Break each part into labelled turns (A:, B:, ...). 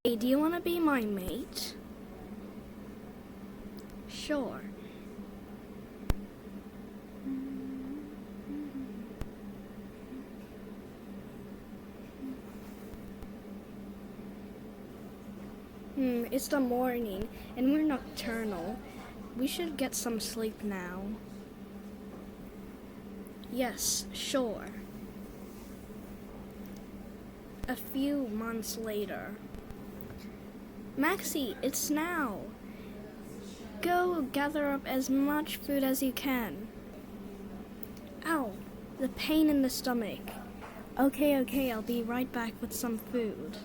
A: Hey, do you want to be my mate? Sure. It's the morning, and we're nocturnal. We should get some sleep now. Yes, sure. A few months later. Maxie, it's now. Go gather up as much food as you can. Ow, the pain in the stomach. Okay, I'll be right back with some food.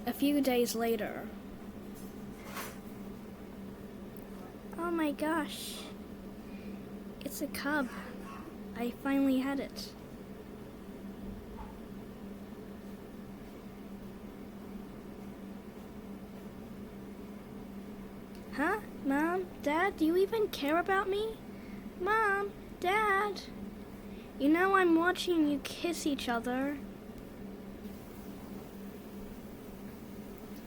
A: A few days later. Oh my gosh. It's a cub. I finally had it. Huh? Mom? Dad? Do you even care about me? Mom? Dad? You know I'm watching you kiss each other.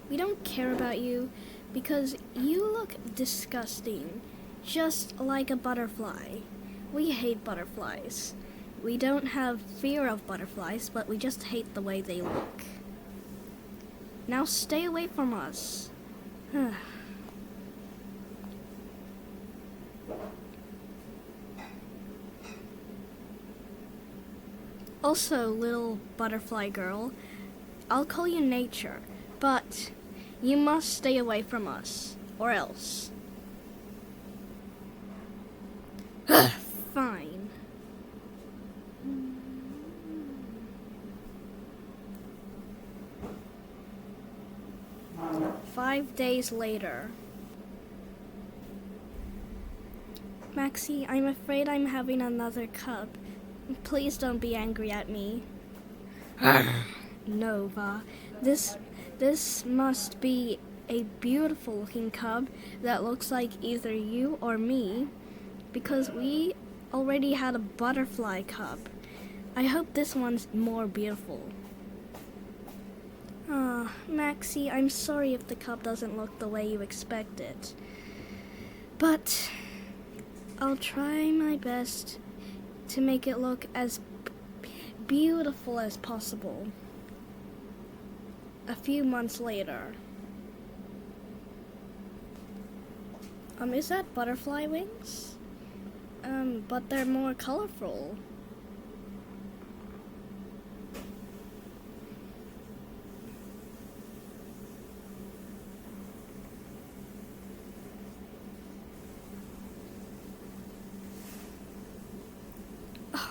A: We don't care about you because you look disgusting, just like a butterfly. We hate butterflies. We don't have fear of butterflies, but we just hate the way they look. Now stay away from us. Also, little butterfly girl, I'll call you Nature, but you must stay away from us, or else. Fine. Five days later. Maxie, I'm afraid I'm having another cub. Please don't be angry at me. Nova, this must be a beautiful looking cub that looks like either you or me, because we already had a butterfly cub. I hope this one's more beautiful. Maxie, I'm sorry if the cub doesn't look the way you expect it, but I'll try my best to make it look as beautiful as possible. A few months later. Is that butterfly wings? But they're more colorful.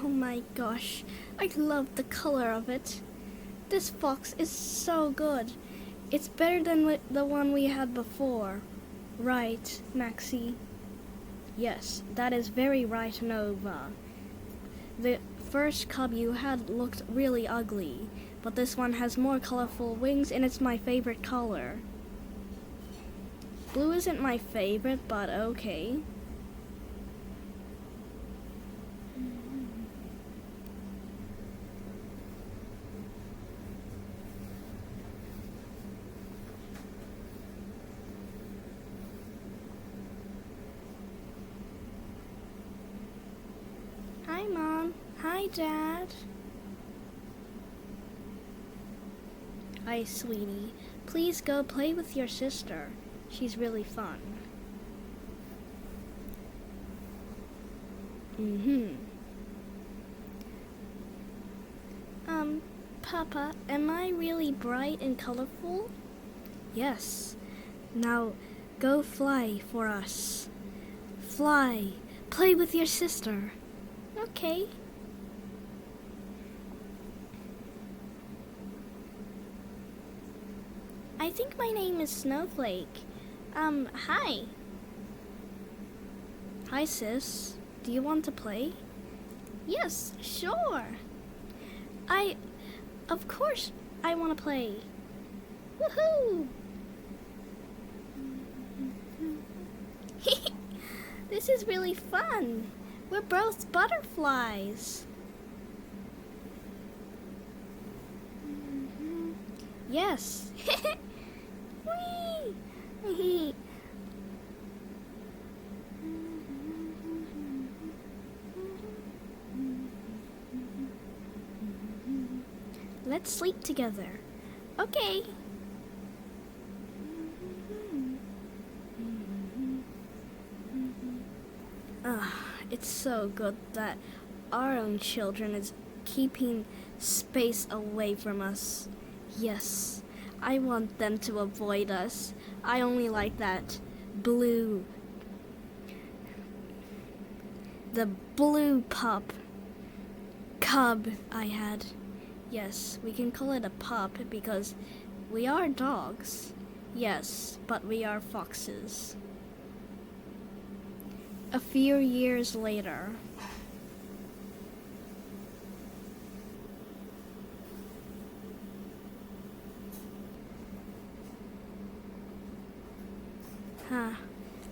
A: Oh my gosh, I love the color of it. This fox is so good. It's better than the one we had before. Right, Maxie? Yes, that is very right, Nova. The first cub you had looked really ugly, but this one has more colorful wings and it's my favorite color. Blue isn't my favorite, but okay. Hi, Mom. Hi, Dad. Hi, sweetie. Please go play with your sister. She's really fun. Papa, am I really bright and colorful? Yes. Now, go fly for us. Fly. Play with your sister. Okay. I think my name is Snowflake. Hi. Hi, sis. Do you want to play? Yes, sure. Of course, I want to play. Woohoo! This is really fun. We're both butterflies. Yes. Whee! Whee! Let's sleep together. Okay. It's so good that our own children is keeping space away from us. Yes, I want them to avoid us. I only like that blue, the blue cub I had. Yes, we can call it a pup because we are dogs. Yes, but we are foxes. A few years later.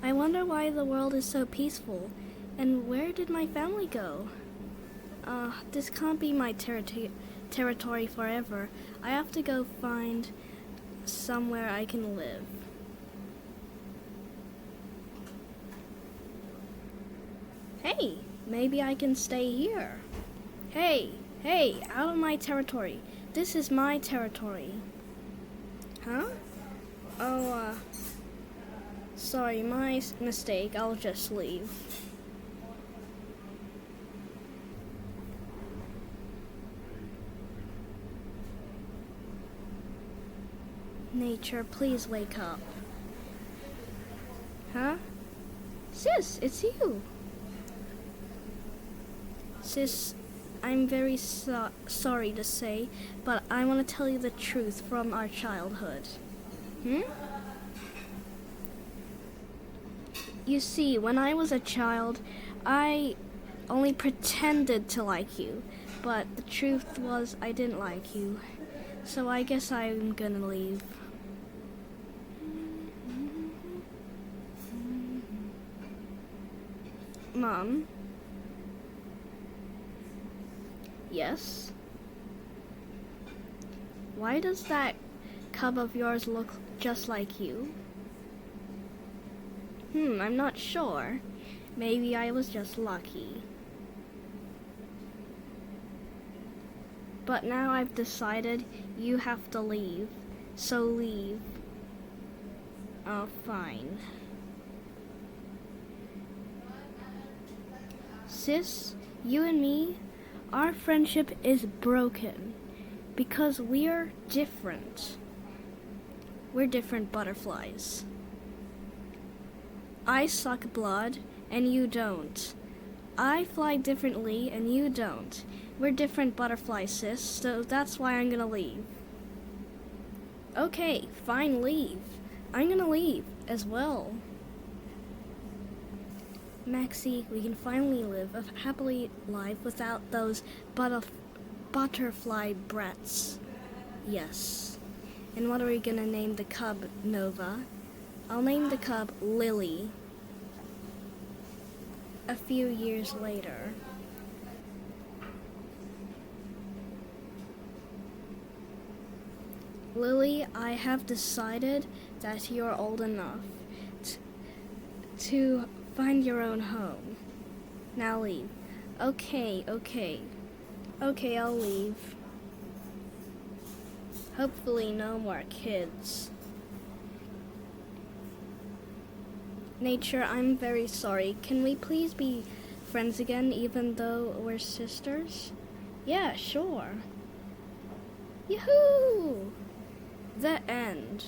A: I wonder why the world is so peaceful, and where did my family go? This can't be my territory forever. I have to go find somewhere I can live. Hey, maybe I can stay here. Hey, out of my territory. This is my territory. Huh? Oh, sorry, my mistake. I'll just leave. Nature, please wake up. Huh? Sis, it's you. Sis, I'm very sorry to say, but I want to tell you the truth from our childhood. You see, when I was a child, I only pretended to like you, but the truth was I didn't like you. So I guess I'm gonna leave. Mom? Yes? Why does that cub of yours look just like you? I'm not sure. Maybe I was just lucky. But now I've decided you have to leave. So leave. Oh, fine. Sis, you and me, our friendship is broken because we're different. We're different butterflies. I suck blood and you don't. I fly differently and you don't. We're different butterflies, sis, so that's why I'm gonna leave. Okay, fine, leave. I'm gonna leave as well. Maxie, we can finally live a happily life without those butterfly brats. Yes. And what are we gonna name the cub, Nova? I'll name the cub Lily. A few years later. Lily, I have decided that you're old enough to find your own home. Now leave. Okay, I'll leave. Hopefully no more kids. Nature, I'm very sorry. Can we please be friends again even though we're sisters? Yeah, sure. Yoo-hoo! The end.